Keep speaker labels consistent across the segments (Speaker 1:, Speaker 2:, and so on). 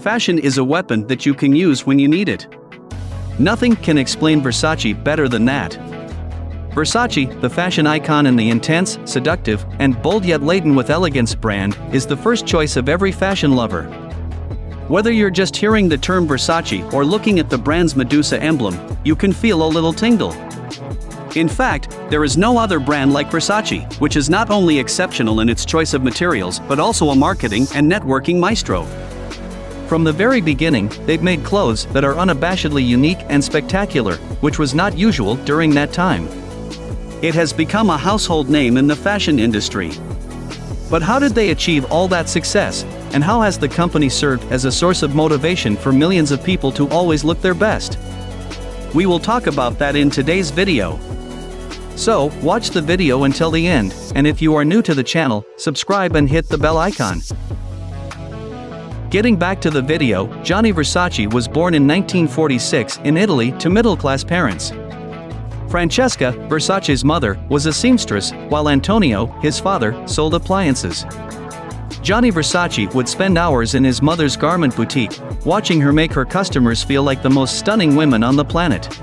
Speaker 1: Fashion is a weapon that you can use when you need it. Nothing can explain Versace better than that. Versace, the fashion icon in the intense, seductive, and bold yet laden with elegance brand, is the first choice of every fashion lover. Whether you're just hearing the term Versace or looking at the brand's Medusa emblem, you can feel a little tingle. In fact, there is no other brand like Versace, which is not only exceptional in its choice of materials but also a marketing and networking maestro. From the very beginning, they've made clothes that are unabashedly unique and spectacular, which was not usual during that time. It has become a household name in the fashion industry. But how did they achieve all that success, and how has the company served as a source of motivation for millions of people to always look their best? We will talk about that in today's video. So, watch the video until the end, and if you are new to the channel, subscribe and hit the bell icon. Getting back to the video, Gianni Versace was born in 1946 in Italy to middle-class parents. Francesca, Versace's mother, was a seamstress, while Antonio, his father, sold appliances. Gianni Versace would spend hours in his mother's garment boutique, watching her make her customers feel like the most stunning women on the planet.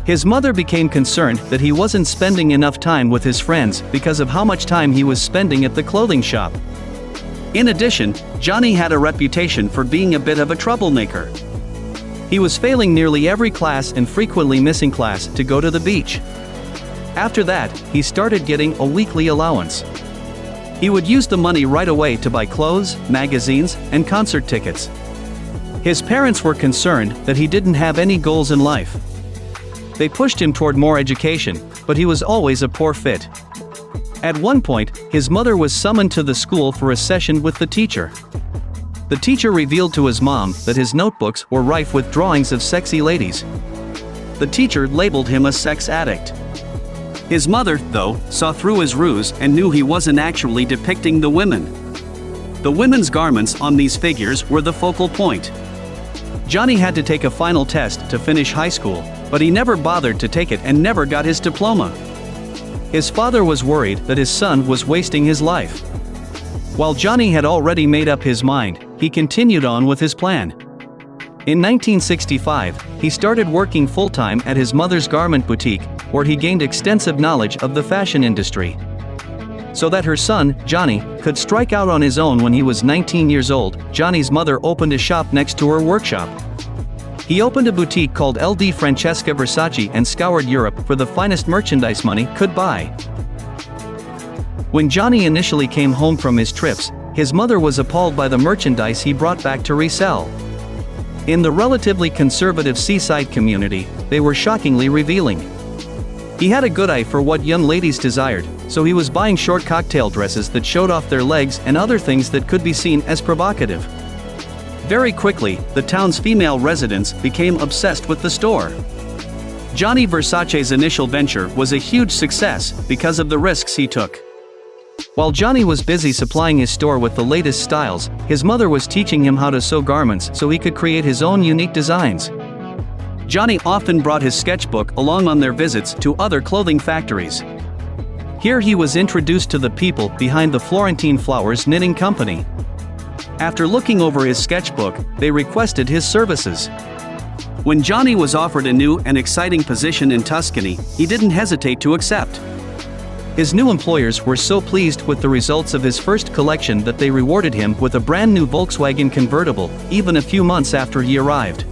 Speaker 1: His mother became concerned that he wasn't spending enough time with his friends because of how much time he was spending at the clothing shop. In addition, Gianni had a reputation for being a bit of a troublemaker. He was failing nearly every class and frequently missing class to go to the beach. After that, he started getting a weekly allowance. He would use the money right away to buy clothes, magazines, and concert tickets. His parents were concerned that he didn't have any goals in life. They pushed him toward more education, but he was always a poor fit. At one point, his mother was summoned to the school for a session with the teacher. The teacher revealed to his mom that his notebooks were rife with drawings of sexy ladies. The teacher labeled him a sex addict. His mother, though, saw through his ruse and knew he wasn't actually depicting the women. The women's garments on these figures were the focal point. Gianni had to take a final test to finish high school, but he never bothered to take it and never got his diploma. His father was worried that his son was wasting his life. While Gianni had already made up his mind, he continued on with his plan. In 1965, he started working full-time at his mother's garment boutique, where he gained extensive knowledge of the fashion industry. So that her son, Gianni, could strike out on his own when he was 19 years old, Gianni's mother opened a shop next to her workshop. He opened a boutique called LD Francesca Versace and scoured Europe for the finest merchandise money could buy. When Gianni initially came home from his trips, his mother was appalled by the merchandise he brought back to resell. In the relatively conservative seaside community, they were shockingly revealing. He had a good eye for what young ladies desired, so he was buying short cocktail dresses that showed off their legs and other things that could be seen as provocative. Very quickly, the town's female residents became obsessed with the store. Gianni Versace's initial venture was a huge success because of the risks he took. While Gianni was busy supplying his store with the latest styles, his mother was teaching him how to sew garments so he could create his own unique designs. Gianni often brought his sketchbook along on their visits to other clothing factories. Here he was introduced to the people behind the Florentine Flowers Knitting Company. After looking over his sketchbook, they requested his services. When Gianni was offered a new and exciting position in Tuscany, he didn't hesitate to accept. His new employers were so pleased with the results of his first collection that they rewarded him with a brand new Volkswagen convertible, even a few months after he arrived.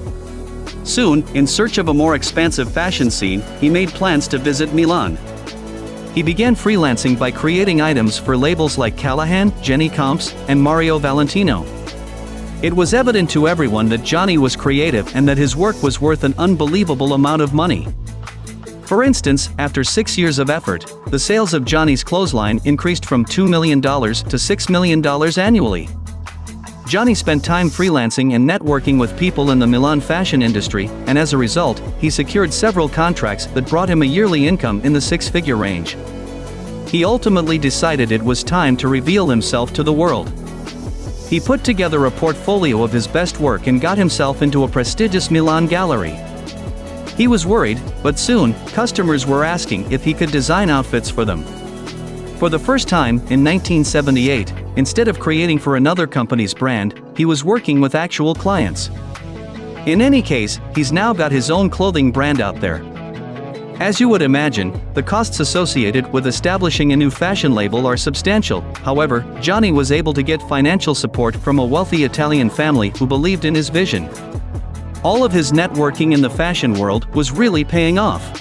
Speaker 1: Soon, in search of a more expansive fashion scene, he made plans to visit Milan. He began freelancing by creating items for labels like Callahan, Jenny Comps, and Mario Valentino. It was evident to everyone that Gianni was creative and that his work was worth an unbelievable amount of money. For instance, after 6 years of effort, the sales of Gianni's clothesline increased from $2 million to $6 million annually. Gianni spent time freelancing and networking with people in the Milan fashion industry, and as a result, he secured several contracts that brought him a yearly income in the six-figure range. He ultimately decided it was time to reveal himself to the world. He put together a portfolio of his best work and got himself into a prestigious Milan gallery. He was worried, but soon, customers were asking if he could design outfits for them. For the first time, in 1978, instead of creating for another company's brand, he was working with actual clients. In any case, he's now got his own clothing brand out there. As you would imagine, the costs associated with establishing a new fashion label are substantial. However, Johnny was able to get financial support from a wealthy Italian family who believed in his vision. All of his networking in the fashion world was really paying off.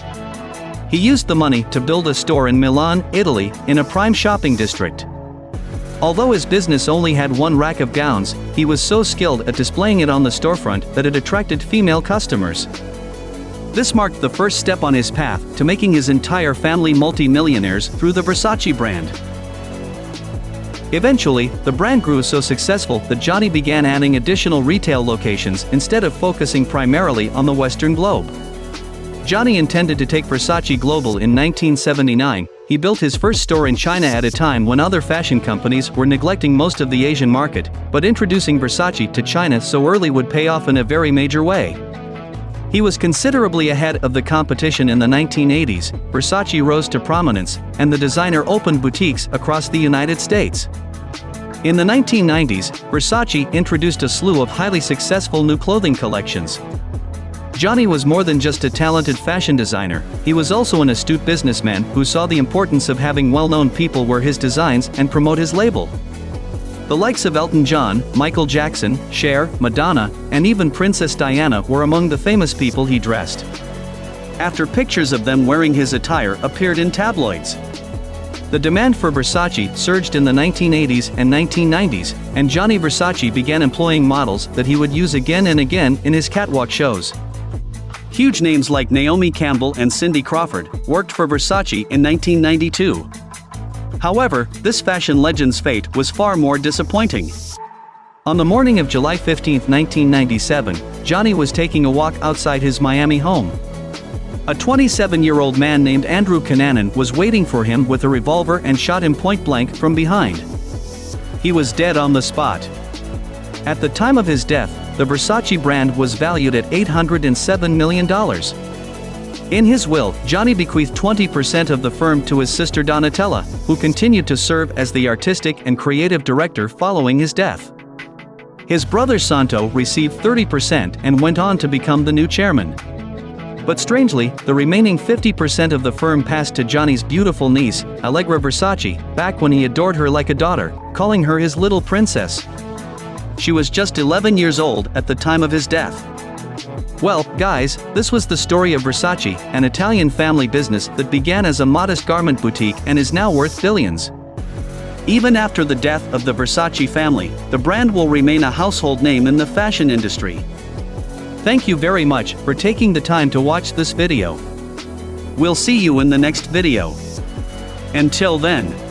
Speaker 1: He used the money to build a store in Milan, Italy, in a prime shopping district. Although his business only had one rack of gowns, he was so skilled at displaying it on the storefront that it attracted female customers. This marked the first step on his path to making his entire family multi-millionaires through the Versace brand. Eventually, the brand grew so successful that Johnny began adding additional retail locations instead of focusing primarily on the Western globe. Johnny intended to take Versace global in 1979. He built his first store in China at a time when other fashion companies were neglecting most of the Asian market, but introducing Versace to China so early would pay off in a very major way. He was considerably ahead of the competition in the 1980s. Versace rose to prominence, and the designer opened boutiques across the United States. In the 1990s, Versace introduced a slew of highly successful new clothing collections. Johnny was more than just a talented fashion designer, he was also an astute businessman who saw the importance of having well-known people wear his designs and promote his label. The likes of Elton John, Michael Jackson, Cher, Madonna, and even Princess Diana were among the famous people he dressed. After pictures of them wearing his attire appeared in tabloids. The demand for Versace surged in the 1980s and 1990s, and Johnny Versace began employing models that he would use again and again in his catwalk shows. Huge names like Naomi Campbell and Cindy Crawford worked for Versace in 1992. However, this fashion legend's fate was far more disappointing. On the morning of July 15, 1997, Johnny was taking a walk outside his Miami home. A 27-year-old man named Andrew Cunanan was waiting for him with a revolver and shot him point-blank from behind. He was dead on the spot. At the time of his death, the Versace brand was valued at $807 million. In his will, Johnny bequeathed 20% of the firm to his sister Donatella, who continued to serve as the artistic and creative director following his death. His brother Santo received 30% and went on to become the new chairman. But strangely, the remaining 50% of the firm passed to Johnny's beautiful niece, Allegra Versace, back when he adored her like a daughter, calling her his little princess. She was just 11 years old at the time of his death. Well, guys, this was the story of Versace, an Italian family business that began as a modest garment boutique and is now worth billions. Even after the death of the Versace family, the brand will remain a household name in the fashion industry. Thank you very much for taking the time to watch this video. We'll see you in the next video. Until then.